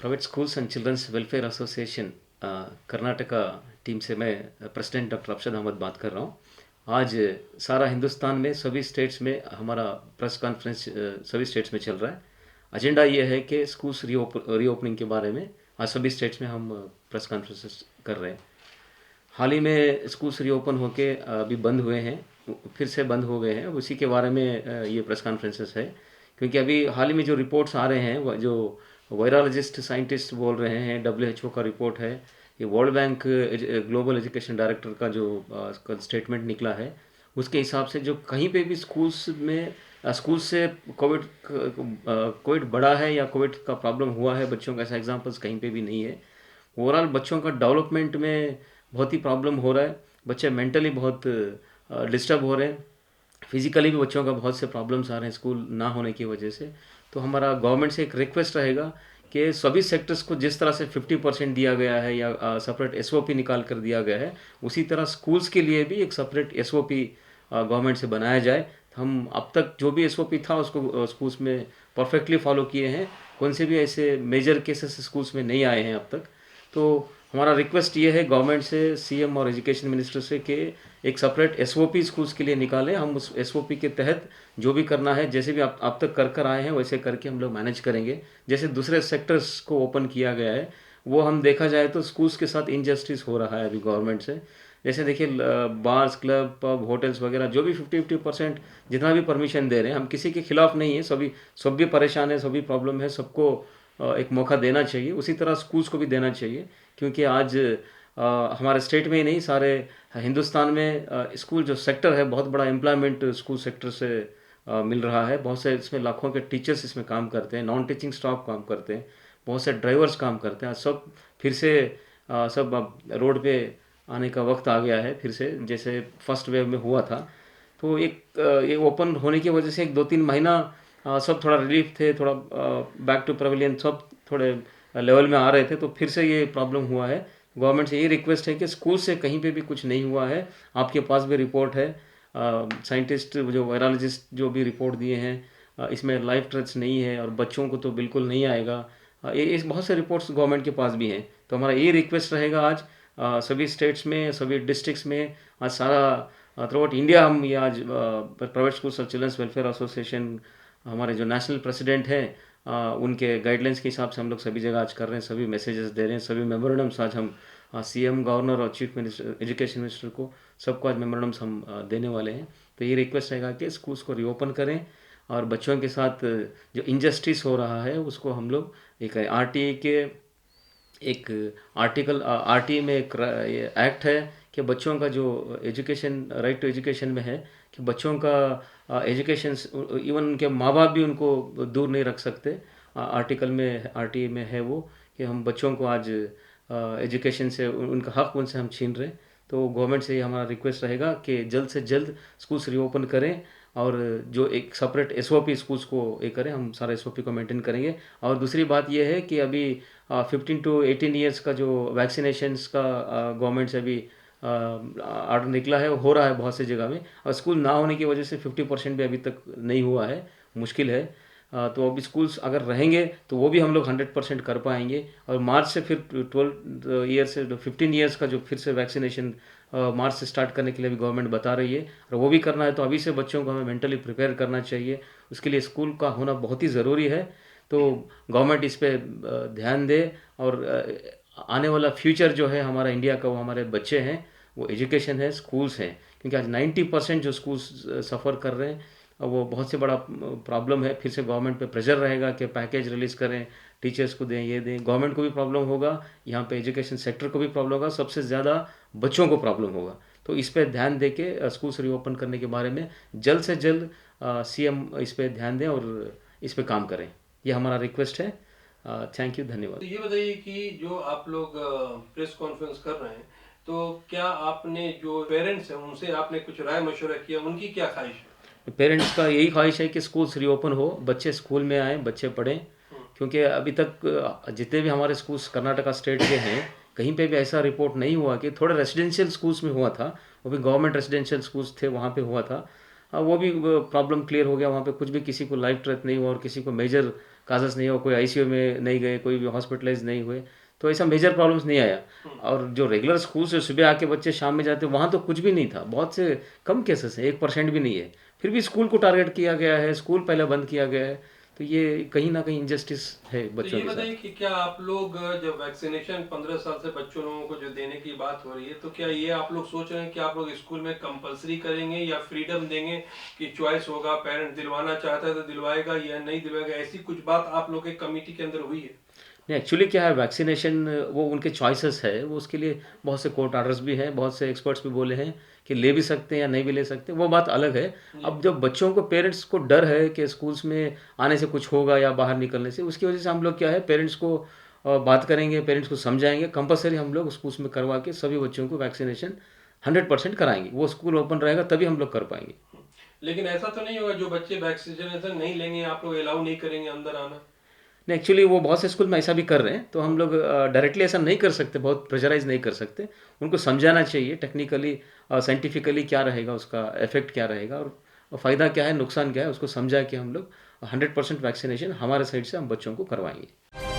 Private schools and children's welfare association Karnataka team से मैं president doctor Arshad Ahmad बात कर रहा हूँ। आज सारा हिंदुस्तान में सभी स्टेट्स में हमारा प्रेस कॉन्फ्रेंस सभी स्टेट्स में चल रहा है। एजेंडा ये है कि स्कूल्स रीओपनिंग के बारे में आज सभी स्टेट्स में हम प्रेस कॉन्फ्रेंसेस कर रहे हैं। हाल ही में स्कूल्स रीओपन होके अभी बंद हुए हैं, फिर से बंद हो गए हैं। अब उसी के बारे में ये प्रेस कॉन्फ्रेंसेस है, क्योंकि अभी हाल ही में जो रिपोर्ट्स आ रहे हैं जो वायरोलॉजिस्ट साइंटिस्ट बोल रहे हैं, डब्ल्यूएचओ का रिपोर्ट है, ये world bank global education director का जो स्टेटमेंट निकला है, उसके हिसाब से जो कहीं पे भी स्कूल्स से कोविड बढ़ा है या कोविड का प्रॉब्लम हुआ है बच्चों का, ऐसा एग्जांपल्स कहीं पे भी नहीं है। ओवरऑल बच्चों का डेवलपमेंट में बहुत ही प्रॉब्लम हो रहा है। बच्चे मेंटली बहुत डिस्टर्ब हो रहे हैं, फिजिकली भी बच्चों का बहुत से प्रॉब्लम्स आ रहे हैं स्कूल ना होने की वजह से। तो हमारा गवर्नमेंट से एक रिक्वेस्ट रहेगा कि सभी सेक्टर्स को जिस तरह से 50% दिया गया है या सेपरेट एसओपी निकाल कर दिया गया है, उसी तरह स्कूल्स के लिए भी एक सेपरेट एसओपी गवर्नमेंट से बनाया जाए। हम अब तक जो भी एसओपी था उसको स्कूल्स में परफेक्टली फॉलो किए हैं, कौन से भी ऐसे मेजर केसेस स्कूल्स में नहीं आए हैं अब तक। तो हमारा रिक्वेस्ट ये है गवर्नमेंट से, सीएम और एजुकेशन मिनिस्टर से, कि एक सेपरेट एसओपी स्कूल्स के लिए निकालें। हम उस एसओपी के तहत जो भी करना है, जैसे भी आप तक कर आए हैं वैसे करके हम लोग मैनेज करेंगे। जैसे दूसरे सेक्टर्स को ओपन किया गया है, वो हम देखा जाए तो स्कूल्स के साथ इनजस्टिस हो रहा है अभी गवर्नमेंट से। जैसे देखिए, बार्स, क्लब, पब, होटल्स वगैरह जो भी 50-50% जितना भी परमिशन दे रहे हैं, हम किसी के खिलाफ नहीं है। सब भी परेशान है, सभी प्रॉब्लम है, सबको एक मौका देना चाहिए। उसी तरह स्कूल्स को भी देना चाहिए, क्योंकि आज हमारे स्टेट में ही नहीं, सारे हिंदुस्तान में स्कूल जो सेक्टर है, बहुत बड़ा एम्प्लॉयमेंट स्कूल सेक्टर से मिल रहा है। बहुत से इसमें लाखों के टीचर्स इसमें काम करते हैं, नॉन टीचिंग स्टाफ काम करते हैं, बहुत से ड्राइवर्स काम करते हैं। सब फिर से सब अब रोड पे आने का वक्त आ गया है फिर से, जैसे फर्स्ट वेव में हुआ था। तो ये ओपन होने की वजह से एक 2-3 महीना सब थोड़ा रिलीफ थे, थोड़ा बैक टू प्रेविलियन, सब थोड़े लेवल में आ रहे थे। तो फिर से ये प्रॉब्लम हुआ है। गवर्नमेंट से ये रिक्वेस्ट है कि स्कूल से कहीं पे भी कुछ नहीं हुआ है, आपके पास भी रिपोर्ट है, साइंटिस्ट जो वायरोलॉजिस्ट जो भी रिपोर्ट दिए हैं, इसमें लाइफ थ्रेट्स नहीं है और बच्चों को तो बिल्कुल नहीं आएगा। ये बहुत से रिपोर्ट्स गवर्नमेंट के पास भी हैं। तो हमारा ये रिक्वेस्ट रहेगा आज सभी स्टेट्स में, सभी डिस्ट्रिक्ट्स में, आज सारा थ्रू आउट इंडिया हम ये आज प्राइवेट स्कूल्स और चिल्ड्रंस वेलफेयर एसोसिएशन, हमारे जो नेशनल प्रेसिडेंट हैं, उनके गाइडलाइंस के हिसाब से हम लोग सभी जगह आज कर रहे हैं, सभी मैसेजेस दे रहे हैं, सभी मेमोरेंडम्स आज हम सीएम, गवर्नर और चीफ मिनिस्टर, एजुकेशन मिनिस्टर को, सबको आज मेमोरेंडम्स हम देने वाले हैं। तो ये रिक्वेस्ट रहेगा कि स्कूल्स को रीओपन करें और बच्चों के साथ जो इनजस्टिस हो रहा है उसको हम लोग एक आरटीए के एक आर्टिकल, आरटीए में एक ये एक्ट है कि बच्चों का जो एजुकेशन, राइट टू एजुकेशन में है, कि बच्चों का एजुकेशन, इवन उनके माँ बाप भी उनको दूर नहीं रख सकते। आर्टिकल में, आरटीए में है वो, कि हम बच्चों को आज एजुकेशन से उनका हक उनसे हम छीन रहे हैं। तो गवर्नमेंट से हमारा रिक्वेस्ट रहेगा कि जल्द से जल्द स्कूल्स रीओपन करें और जो एक सेपरेट एसओपी स्कूल्स को ये करें। हम सारा एसओपी को मेंटेन करेंगे। और दूसरी बात यह है कि अभी 15 to 18 ईयर्स का जो वैक्सीनेशंस का गवर्नमेंट से अभी ऑर्डर निकला है, वो हो रहा है बहुत सी जगह में, और स्कूल ना होने की वजह से 50% भी अभी तक नहीं हुआ है, मुश्किल है। तो अभी स्कूल्स अगर रहेंगे तो वो भी हम लोग 100% कर पाएंगे। और मार्च से फिर 12 ईयर्स से 15 ईयर्स का जो फिर से वैक्सीनेशन मार्च से स्टार्ट करने के लिए भी गवर्नमेंट बता रही है, और वो भी करना है तो अभी से बच्चों को हमें मेंटली प्रिपेयर करना चाहिए। उसके लिए स्कूल का होना बहुत ही ज़रूरी है। तो गवर्नमेंट इस पे ध्यान दे, और आने वाला फ्यूचर जो है हमारा इंडिया का, वो हमारे बच्चे हैं, वो एजुकेशन है, स्कूल्स हैं। क्योंकि आज 90% जो स्कूल्स सफ़र कर रहे हैं, वो बहुत से बड़ा प्रॉब्लम है। फिर से गवर्नमेंट पे प्रेशर रहेगा कि पैकेज रिलीज़ करें, टीचर्स को दें, ये दें। गवर्नमेंट को भी प्रॉब्लम होगा, यहाँ पे एजुकेशन सेक्टर को भी प्रॉब्लम होगा, सबसे ज़्यादा बच्चों को प्रॉब्लम होगा। तो इस पे ध्यान दे के स्कूल्स रीओपन करने के बारे में जल्द से जल्द सीएम इस पे ध्यान दें और इस पे काम करें। ये हमारा रिक्वेस्ट है। थैंक यू, धन्यवाद। तो ये बताइए कि जो आप लोग प्रेस कॉन्फ्रेंस कर रहे हैं, तो क्या आपने जो पेरेंट्स हैं उनसे आपने कुछ राय मशवरा किया, उनकी क्या ख्वाहिश है? पेरेंट्स का यही ख्वाहिश है कि स्कूल्स रीओपन हो, बच्चे स्कूल में आएँ, बच्चे पढ़ें। क्योंकि अभी तक जितने भी हमारे स्कूल्स कर्नाटका स्टेट के हैं, कहीं पे भी ऐसा रिपोर्ट नहीं हुआ कि थोड़े रेजिडेंशियल स्कूल्स में हुआ था, वो भी गवर्नमेंट रेजिडेंशियल स्कूल्स थे, वहाँ पे हुआ था। वो भी प्रॉब्लम क्लियर हो गया, वहाँ पे कुछ भी किसी को लाइफ थ्रेट नहीं हुआ और किसी को मेजर काजस नहीं हो, कोई आईसीयू में नहीं गए, कोई भी हॉस्पिटलाइज नहीं हुए, तो ऐसा मेजर प्रॉब्लम्स नहीं आया। और जो रेगुलर स्कूल से सुबह आके बच्चे शाम में जाते, वहाँ तो कुछ भी नहीं था, बहुत से कम केसेस हैं, 1% भी नहीं है। फिर भी स्कूल को टारगेट किया गया है, स्कूल पहले बंद किया गया है, तो ये कहीं ना कहीं इंजस्टिस है तो बच्चों ये के बताइए साथ। कि क्या आप लोग जब वैक्सीनेशन 15 साल से बच्चों लोगों को जो देने की बात हो रही है, तो क्या ये आप लोग सोच रहे हैं कि आप लोग स्कूल में कंपलसरी करेंगे या फ्रीडम देंगे कि चॉइस होगा, पेरेंट दिलवाना चाहता है तो दिलवाएगा या नहीं दिलवाएगा, ऐसी कुछ बात आप लोग के कमेटी के अंदर हुई है? नहीं, एक्चुअली क्या है, वैक्सीनेशन वो उनके चॉइसेस है, वो उसके लिए बहुत से कोर्ट ऑर्डर्स भी हैं, बहुत से एक्सपर्ट्स भी बोले हैं कि ले भी सकते हैं या नहीं भी ले सकते, वो बात अलग है। जी। अब जब बच्चों को, पेरेंट्स को डर है कि स्कूल्स में आने से कुछ होगा या बाहर निकलने से, उसकी वजह से हम लोग क्या है, पेरेंट्स को बात करेंगे, पेरेंट्स को समझाएंगे, कंपलसरी हम लोग स्कूल्स में करवा के सभी बच्चों को वैक्सीनेशन 100% कराएंगे। वो स्कूल ओपन रहेगा तभी हम लोग कर पाएंगे। लेकिन ऐसा तो नहीं होगा जो बच्चे वैक्सीनेशन नहीं लेंगे आप लोग अलाउ नहीं करेंगे अंदर आना? नहीं, एक्चुअली वो बहुत से स्कूल में ऐसा भी कर रहे हैं, तो हम लोग डायरेक्टली ऐसा नहीं कर सकते, बहुत प्रेशराइज नहीं कर सकते। उनको समझाना चाहिए टेक्निकली, साइंटिफिकली क्या रहेगा, उसका इफेक्ट क्या रहेगा और फ़ायदा क्या है, नुकसान क्या है, उसको समझा के हम लोग 100% वैक्सीनेशन हमारे साइड से हम बच्चों को करवाएंगे।